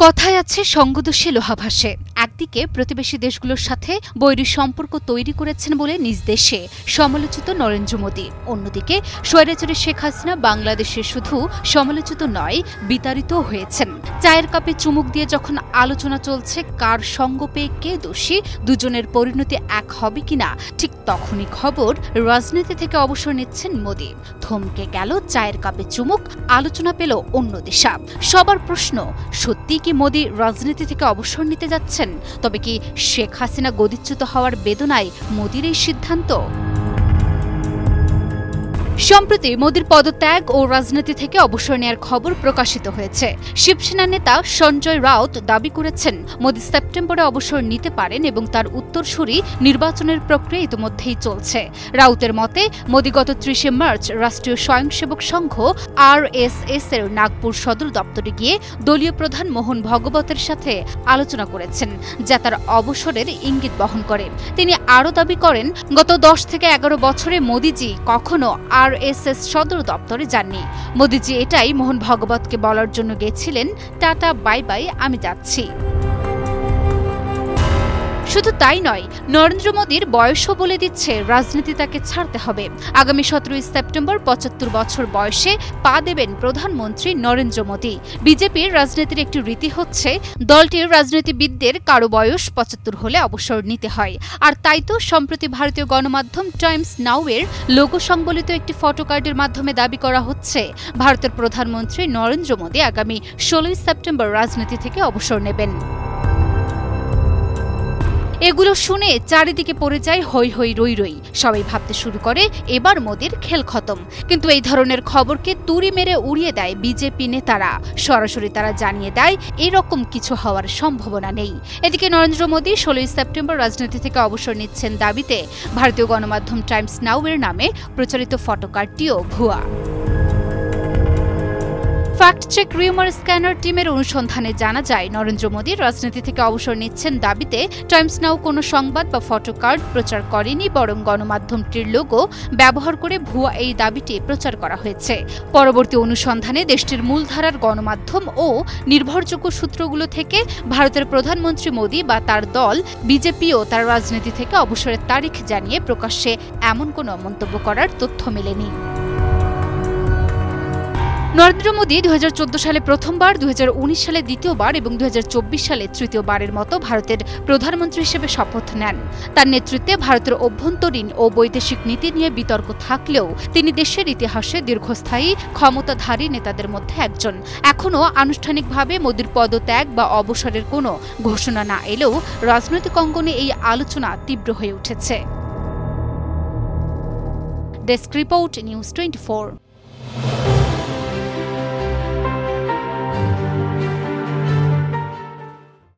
কথায় আছে সঙ্গদোষে লোহা ভাসে। একদিকে প্রতিবেশী দেশগুলোর সাথে বৈরী সম্পর্ক তৈরি করেছেন বলে নিজ দেশে সমালোচিত নরেন্দ্র মোদী, অন্যদিকে স্বৈরাচারী শেখ হাসিনা বাংলাদেশে শুধু সমালোচিত নয়, বিতাড়িতও হয়েছেন। চায়ের কাপে চুমুক দিয়ে যখন আলোচনা চলছে কার সঙ্গ পেয়ে কে দোষী, দুজনের পরিণতি এক হবে কিনা, ঠিক তখনই খবর রাজনীতি থেকে অবসর নিচ্ছেন মোদী। থমকে গেল চায়ের কাপে চুমুক, আলোচনা পেল অন্য দিশা। সবার প্রশ্ন, সত্যি কি মোদী রাজনীতি থেকে অবসর নিতে যাচ্ছেন? তবে কি শেখ হাসিনা গদিচ্যুত হওয়ার বেদনায় মোদীর এই সিদ্ধান্ত? সম্প্রতি মোদীর পদত্যাগ ও রাজনীতি থেকে অবসর নেয়ার খবর প্রকাশিত হয়েছে। শিবসেনা নেতা সঞ্জয় রাউত দাবি করেছেন মোদী সেপ্টেম্বরে অবসর নিতে পারেন এবং তার উত্তরসূরি নির্বাচনের প্রক্রিয়া ইতিমধ্যেই চলছে। রাউতের মতে মোদী গত ৩০ মার্চ রাষ্ট্রীয় স্বয়ংসেবক সংঘ RSS এর নাগপুর সদর দপ্তরে গিয়ে দলীয় প্রধান মোহন ভগবতের সাথে আলোচনা করেছেন, যা তার অবসরের ইঙ্গিত বহন করে। তিনি আরও দাবি করেন, গত ১০ থেকে ১১ বছরে মোদীজি কখনো RSS সদর দপ্তরে যাননি। মোদীজি এটাই মোহন ভগবতকে বলার জন্য গেছিলেন, টাটা বাই বাই, আমি যাচ্ছি। শুধু তাই নয়, নরেন্দ্র মোদীর বয়সও বলে দিচ্ছে রাজনীতি তাকে ছাড়তে হবে। আগামী ১৭ সেপ্টেম্বর ৭৫ বছর বয়সে পা দেবেন প্রধানমন্ত্রী নরেন্দ্র মোদী। বিজেপির রাজনীতির একটি রীতি হচ্ছে দলটির রাজনীতিবিদদের কারো বয়স ৭৫ হলে অবসর নিতে হয়। আর তাই তো সম্প্রতি ভারতীয় গণমাধ্যম টাইমস নাও এর লোগো সংবলিত একটি ফটোকার্ডের মাধ্যমে দাবি করা হচ্ছে ভারতের প্রধানমন্ত্রী নরেন্দ্র মোদী আগামী ১৬ সেপ্টেম্বর রাজনীতি থেকে অবসর নেবেন। এগুলো শুনে চারিদিকে পড়ে যায় হৈ হৈ রই রই। সবাই ভাবতে শুরু করে এবার মোদীর খেল খতম। কিন্তু এই ধরনের খবরকে তুড়ি মেরে উড়িয়ে দেয় বিজেপি নেতারা। সরাসরি তারা জানিয়ে দেয় এরকম কিছু হওয়ার সম্ভাবনা নেই। এদিকে নরেন্দ্র মোদী ১৬ সেপ্টেম্বর রাজনীতি থেকে অবসর নিচ্ছেন দাবিতে ভারতীয় গণমাধ্যম টাইমস নাও এর নামে প্রচারিত ফটোকার্ডটিও ভুয়া। ফ্যাক্ট চেক রিউমার স্ক্যানার টিমের অনুসন্ধানে জানা যায় নরেন্দ্র মোদী রাজনীতি থেকে অবসর নিচ্ছেন দাবিতে টাইমস নাও কোনো সংবাদ বা ফটোকার্ড প্রচার করেনি, বরং গণমাধ্যমটির লোগো ব্যবহার করে ভুয়া এই দাবিটি প্রচার করা হয়েছে। পরবর্তী অনুসন্ধানে দেশটির মূলধারার গণমাধ্যম ও নির্ভরযোগ্য সূত্রগুলো থেকে ভারতের প্রধানমন্ত্রী মোদী বা তার দল বিজেপিও তার রাজনীতি থেকে অবসরের তারিখ জানিয়ে প্রকাশ্যে এমন কোনো মন্তব্য করার তথ্য মেলেনি। নরেন্দ্র মোদী ২০১৪ সালে প্রথমবার, ২০১৯ সালে দ্বিতীয়বার এবং ২০২৪ সালে তৃতীয়বারের মতো ভারতের প্রধানমন্ত্রী হিসেবে শপথ নেন। তার নেতৃত্বে ভারতের অভ্যন্তরীণ ও বৈদেশিক নীতি নিয়ে বিতর্ক থাকলেও তিনি দেশের ইতিহাসে দীর্ঘস্থায়ী ক্ষমতাধারী নেতাদের মধ্যে একজন। এখনও আনুষ্ঠানিকভাবে মোদীর পদত্যাগ বা অবসরের কোনো ঘোষণা না এলেও রাজনৈতিক অঙ্গনে এই আলোচনা তীব্র হয়ে উঠেছে। Desk report, news 24।